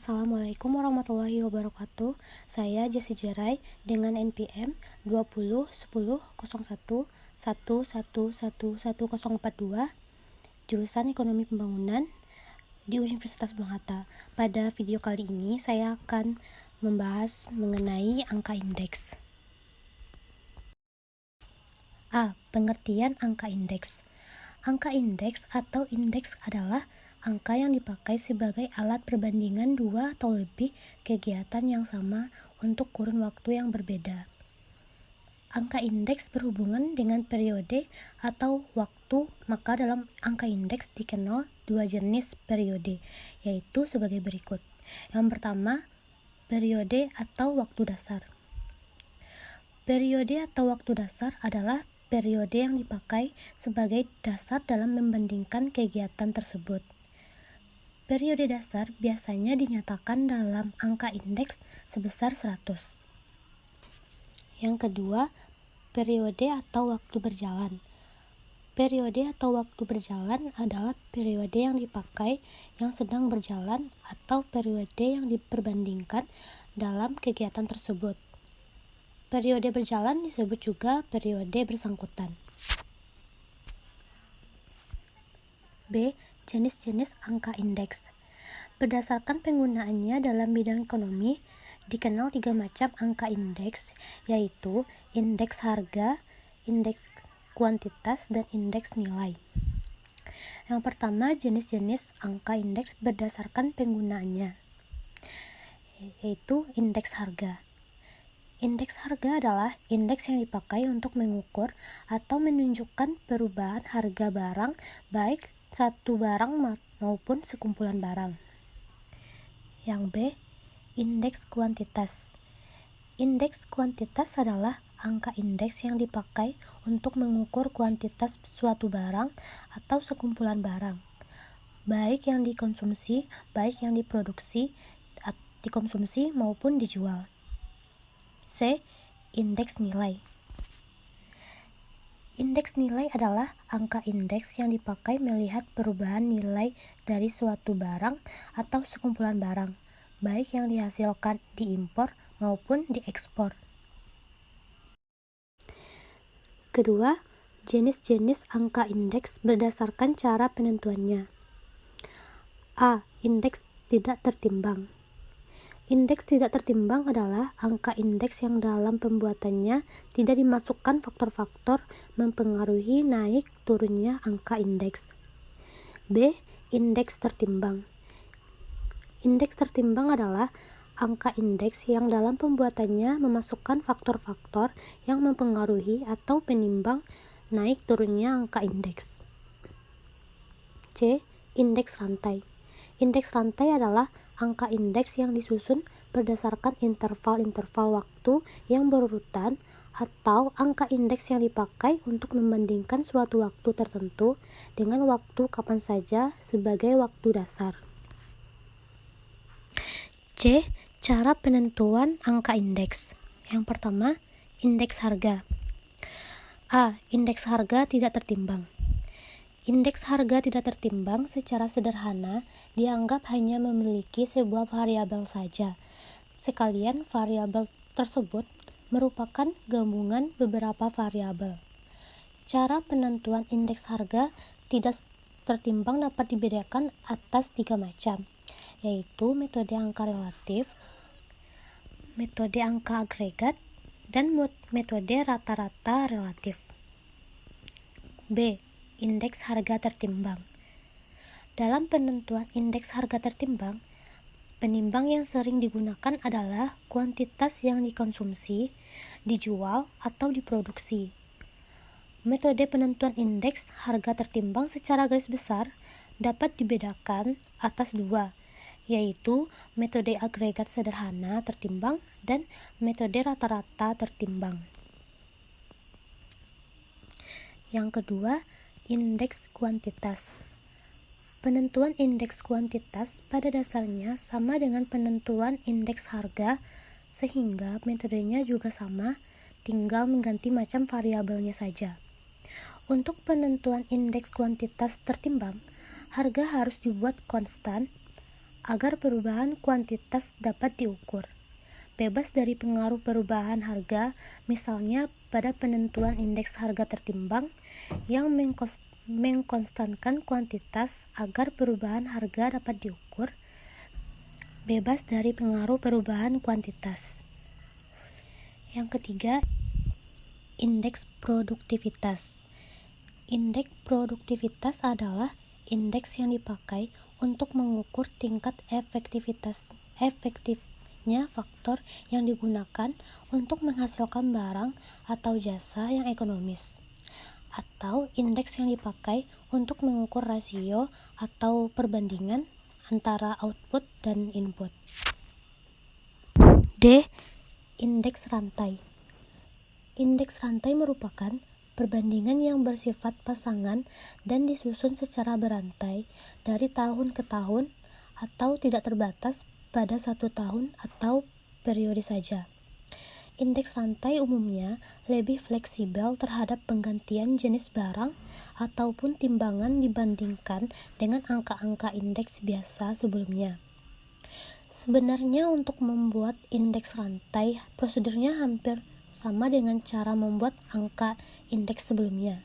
Assalamualaikum warahmatullahi wabarakatuh. Saya Jesse Jerai dengan NPM 20100111111042 jurusan Ekonomi Pembangunan di Universitas Bung Hatta. Pada video kali ini saya akan membahas mengenai angka indeks. A. Pengertian angka indeks. Angka indeks atau indeks adalah angka yang dipakai sebagai alat perbandingan dua atau lebih kegiatan yang sama untuk kurun waktu yang berbeda. Angka indeks berhubungan dengan periode atau waktu, maka dalam angka indeks dikenal dua jenis periode, yaitu sebagai berikut. Yang pertama, periode atau waktu dasar. Periode atau waktu dasar adalah periode yang dipakai sebagai dasar dalam membandingkan kegiatan tersebut. Periode dasar biasanya dinyatakan dalam angka indeks sebesar 100. Yang kedua, periode atau waktu berjalan. Periode atau waktu berjalan adalah periode yang dipakai yang sedang berjalan atau periode yang diperbandingkan dalam kegiatan tersebut. Periode berjalan disebut juga periode bersangkutan. B. Jenis-jenis angka indeks. Berdasarkan penggunaannya dalam bidang ekonomi, dikenal 3 macam angka indeks, yaitu indeks harga, indeks kuantitas, dan indeks nilai. Yang pertama, jenis-jenis angka indeks berdasarkan penggunaannya, yaitu indeks harga. Indeks harga adalah indeks yang dipakai untuk mengukur atau menunjukkan perubahan harga barang, baik satu barang maupun sekumpulan barang. Yang B. Indeks kuantitas. Indeks kuantitas adalah angka indeks yang dipakai untuk mengukur kuantitas suatu barang atau sekumpulan barang, baik yang dikonsumsi maupun dijual. C. Indeks nilai. Indeks nilai adalah angka indeks yang dipakai melihat perubahan nilai dari suatu barang atau sekumpulan barang, baik yang dihasilkan diimpor maupun diekspor. Kedua, jenis-jenis angka indeks berdasarkan cara penentuannya. A. Indeks tidak tertimbang. Indeks tidak tertimbang adalah angka indeks yang dalam pembuatannya tidak dimasukkan faktor-faktor mempengaruhi naik turunnya angka indeks. B. Indeks tertimbang. Indeks tertimbang adalah angka indeks yang dalam pembuatannya memasukkan faktor-faktor yang mempengaruhi atau penimbang naik turunnya angka indeks. C. Indeks rantai. Indeks rantai adalah angka indeks yang disusun berdasarkan interval-interval waktu yang berurutan atau angka indeks yang dipakai untuk membandingkan suatu waktu tertentu dengan waktu kapan saja sebagai waktu dasar. C. Cara penentuan angka indeks. Yang pertama, indeks harga. A. Indeks harga tidak tertimbang. Indeks harga tidak tertimbang secara sederhana dianggap hanya memiliki sebuah variabel saja. Sekalian variabel tersebut merupakan gabungan beberapa variabel. Cara penentuan indeks harga tidak tertimbang dapat dibedakan atas 3 macam, yaitu metode angka relatif, metode angka agregat, dan metode rata-rata relatif. B. Indeks harga tertimbang. Dalam penentuan indeks harga tertimbang, penimbang yang sering digunakan adalah kuantitas yang dikonsumsi, dijual, atau diproduksi. Metode penentuan indeks harga tertimbang secara garis besar dapat dibedakan atas 2, yaitu metode agregat sederhana tertimbang dan metode rata-rata tertimbang. Yang kedua, indeks kuantitas. Penentuan indeks kuantitas pada dasarnya sama dengan penentuan indeks harga, sehingga metodenya juga sama, tinggal mengganti macam variabelnya saja. Untuk penentuan indeks kuantitas tertimbang, harga harus dibuat konstan agar perubahan kuantitas dapat diukur. Bebas dari pengaruh perubahan harga, misalnya pada penentuan indeks harga tertimbang yang mengkonstankan kuantitas agar perubahan harga dapat diukur. Bebas dari pengaruh perubahan kuantitas. Yang ketiga, indeks produktivitas. Indeks produktivitas adalah indeks yang dipakai untuk mengukur tingkat efektifnya faktor yang digunakan untuk menghasilkan barang atau jasa yang ekonomis, atau indeks yang dipakai untuk mengukur rasio atau perbandingan antara output dan input. D. Indeks rantai. Indeks rantai merupakan perbandingan yang bersifat pasangan dan disusun secara berantai dari tahun ke tahun atau tidak terbatas pada 1 tahun atau periode saja. Indeks rantai umumnya lebih fleksibel terhadap penggantian jenis barang ataupun timbangan dibandingkan dengan angka-angka indeks biasa sebelumnya. Sebenarnya untuk membuat indeks rantai, prosedurnya hampir sama dengan cara membuat angka indeks sebelumnya.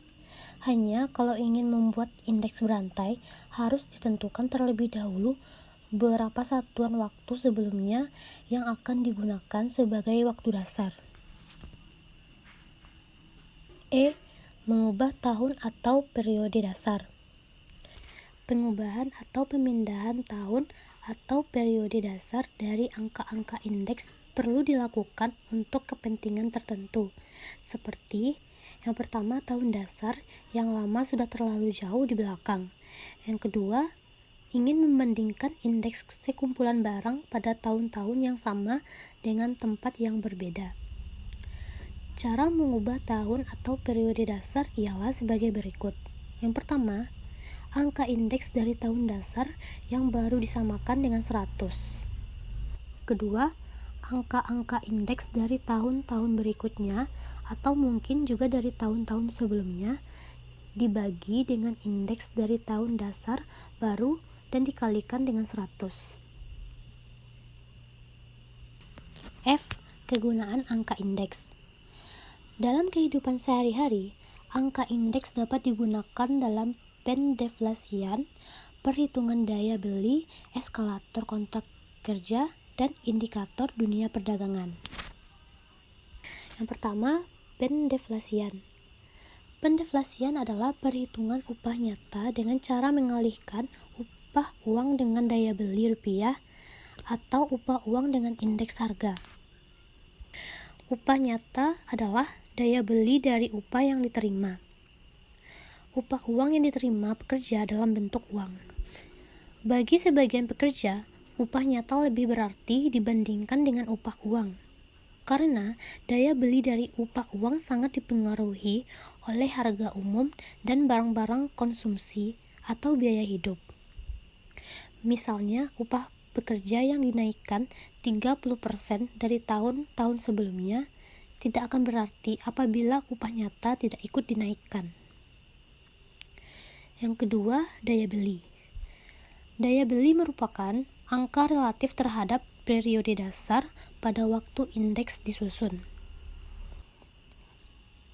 Hanya kalau ingin membuat indeks berantai, harus ditentukan terlebih dahulu berapa satuan waktu sebelumnya yang akan digunakan sebagai waktu dasar. E. Mengubah tahun atau periode dasar. Pengubahan atau pemindahan tahun atau periode dasar dari angka-angka indeks perlu dilakukan untuk kepentingan tertentu, seperti yang pertama tahun dasar yang lama sudah terlalu jauh di belakang. Yang kedua, ingin membandingkan indeks sekumpulan barang pada tahun-tahun yang sama dengan tempat yang berbeda. Cara mengubah tahun atau periode dasar ialah sebagai berikut. Yang pertama, angka indeks dari tahun dasar yang baru disamakan dengan 100. Kedua, angka-angka indeks dari tahun-tahun berikutnya atau mungkin juga dari tahun-tahun sebelumnya dibagi dengan indeks dari tahun dasar baru dan dikalikan dengan 100. F. Kegunaan angka indeks. Dalam kehidupan sehari-hari, angka indeks dapat digunakan dalam pendeflasian, perhitungan daya beli, eskalator kontrak kerja, dan indikator dunia perdagangan. Yang pertama, pendeflasian. Pendeflasian adalah perhitungan upah nyata dengan cara mengalihkan upah uang dengan daya beli rupiah atau upah uang dengan indeks harga. Upah nyata adalah daya beli dari upah yang diterima. Upah uang yang diterima pekerja dalam bentuk uang. Bagi sebagian pekerja, upah nyata lebih berarti dibandingkan dengan upah uang, karena daya beli dari upah uang sangat dipengaruhi oleh harga umum dan barang-barang konsumsi atau biaya hidup. Misalnya, upah pekerja yang dinaikkan 30% dari tahun-tahun sebelumnya tidak akan berarti apabila upah nyata tidak ikut dinaikkan. Yang kedua, daya beli. Daya beli merupakan angka relatif terhadap periode dasar pada waktu indeks disusun.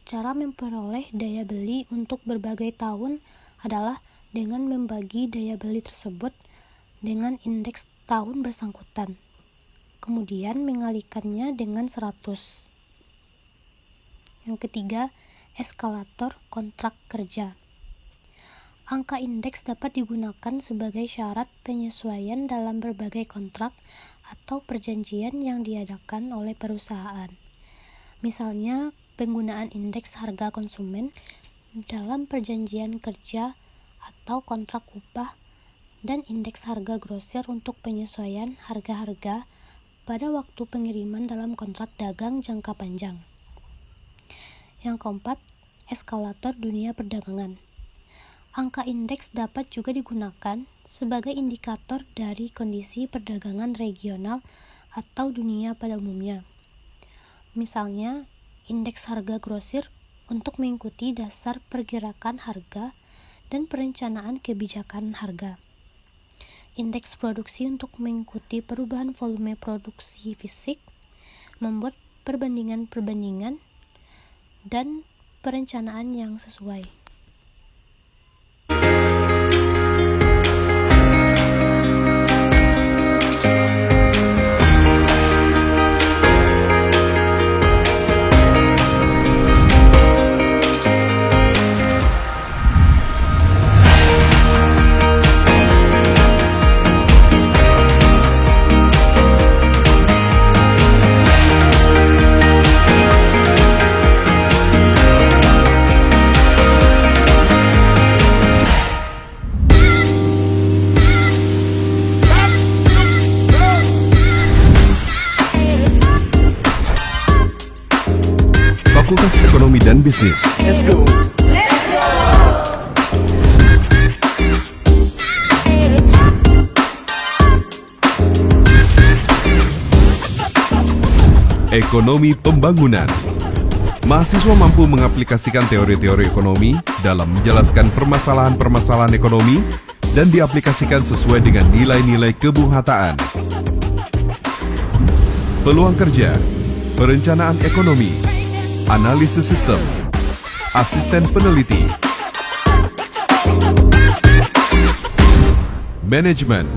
Cara memperoleh daya beli untuk berbagai tahun adalah dengan membagi daya beli tersebut dengan indeks tahun bersangkutan, kemudian mengalihkannya dengan 100. Yang ketiga, eskalator kontrak kerja. Angka indeks dapat digunakan sebagai syarat penyesuaian dalam berbagai kontrak atau perjanjian yang diadakan oleh perusahaan. Misalnya, penggunaan indeks harga konsumen dalam perjanjian kerja atau kontrak upah dan indeks harga grosir untuk penyesuaian harga-harga pada waktu pengiriman dalam kontrak dagang jangka panjang. Yang keempat, eskalator dunia perdagangan. Angka indeks dapat juga digunakan sebagai indikator dari kondisi perdagangan regional atau dunia pada umumnya. Misalnya, indeks harga grosir untuk mengikuti dasar pergerakan harga dan perencanaan kebijakan harga. indeks produksi untuk mengikuti perubahan volume produksi fisik, membuat perbandingan-perbandingan, dan perencanaan yang sesuai. Fakultas Ekonomi dan Bisnis. Let's go. Ekonomi Pembangunan. Mahasiswa mampu mengaplikasikan teori-teori ekonomi dalam menjelaskan permasalahan-permasalahan ekonomi dan diaplikasikan sesuai dengan nilai-nilai kebun hataan. Peluang kerja, perencanaan ekonomi, analisis sistem, asisten peneliti, manajemen.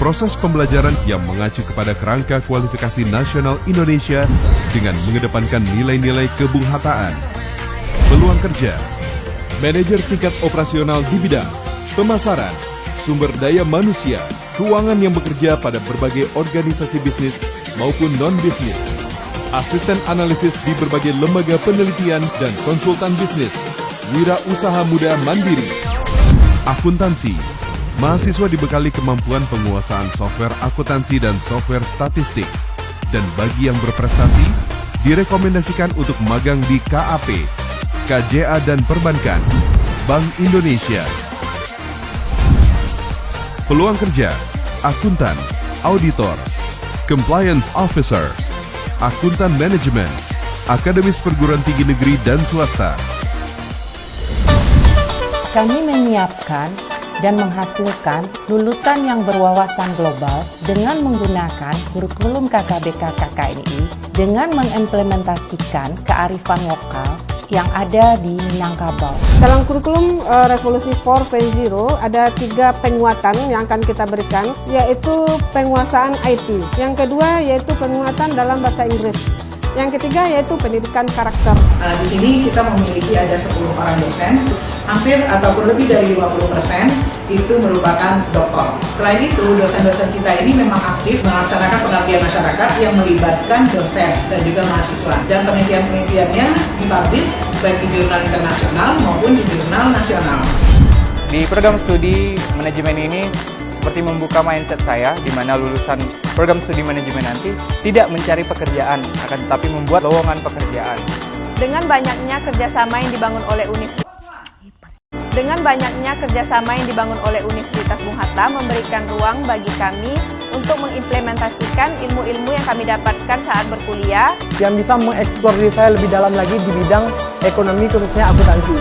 Proses pembelajaran yang mengacu kepada kerangka kualifikasi nasional Indonesia dengan mengedepankan nilai-nilai kebun hataan. Peluang kerja, manajer tingkat operasional di bidang pemasaran, sumber daya manusia, keuangan yang bekerja pada berbagai organisasi bisnis maupun non-bisnis, asisten analisis di berbagai lembaga penelitian dan konsultan bisnis, wirausaha muda mandiri, akuntansi. Mahasiswa dibekali kemampuan penguasaan software akuntansi dan software statistik. Dan bagi yang berprestasi, direkomendasikan untuk magang di KAP, KJA dan Perbankan, Bank Indonesia. Peluang kerja, akuntan, auditor, compliance officer, akuntan manajemen, akademis perguruan tinggi negeri dan swasta. Kami menyiapkan dan menghasilkan lulusan yang berwawasan global dengan menggunakan kurikulum KKBK KKNI dengan mengimplementasikan kearifan lokal yang ada di Minangkabau. Dalam kurikulum Revolusi 4.0 ada 3 penguatan yang akan kita berikan, yaitu penguasaan IT. Yang kedua yaitu penguatan dalam bahasa Inggris. Yang ketiga yaitu pendidikan karakter. Di sini kita memiliki ada 10 orang dosen, hampir ataupun lebih dari 50% itu merupakan doktor. Selain itu, dosen-dosen kita ini memang aktif melaksanakan pengabdian masyarakat yang melibatkan dosen dan juga mahasiswa. Dan penelitian-penelitiannya dipublish baik di jurnal internasional maupun di jurnal nasional. Di program studi manajemen ini seperti membuka mindset saya, di mana lulusan program studi manajemen nanti tidak mencari pekerjaan, akan tetapi membuat lowongan pekerjaan. Dengan banyaknya kerjasama yang dibangun oleh Universitas Bung Hatta memberikan ruang bagi kami untuk mengimplementasikan ilmu-ilmu yang kami dapatkan saat berkuliah, yang bisa mengeksplor diri saya lebih dalam lagi di bidang ekonomi, khususnya akuntansi.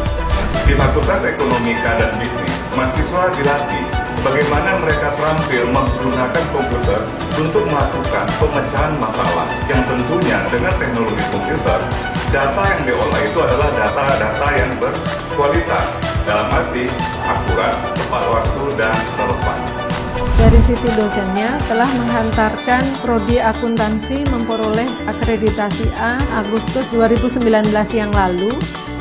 Di Fakultas Ekonomika dan Bisnis, mahasiswa dilatih bagaimana mereka terampil menggunakan komputer untuk melakukan pemecahan masalah yang tentunya dengan teknologi komputer, data yang diolah itu adalah data-data yang berkualitas, dalam arti akurat, tepat waktu, dan relevan. Dari sisi dosennya telah menghantarkan Prodi Akuntansi memperoleh akreditasi A Agustus 2019 yang lalu.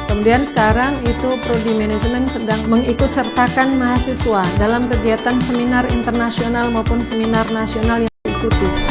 Kemudian sekarang itu Prodi Manajemen sedang mengikutsertakan mahasiswa dalam kegiatan seminar internasional maupun seminar nasional yang diikuti.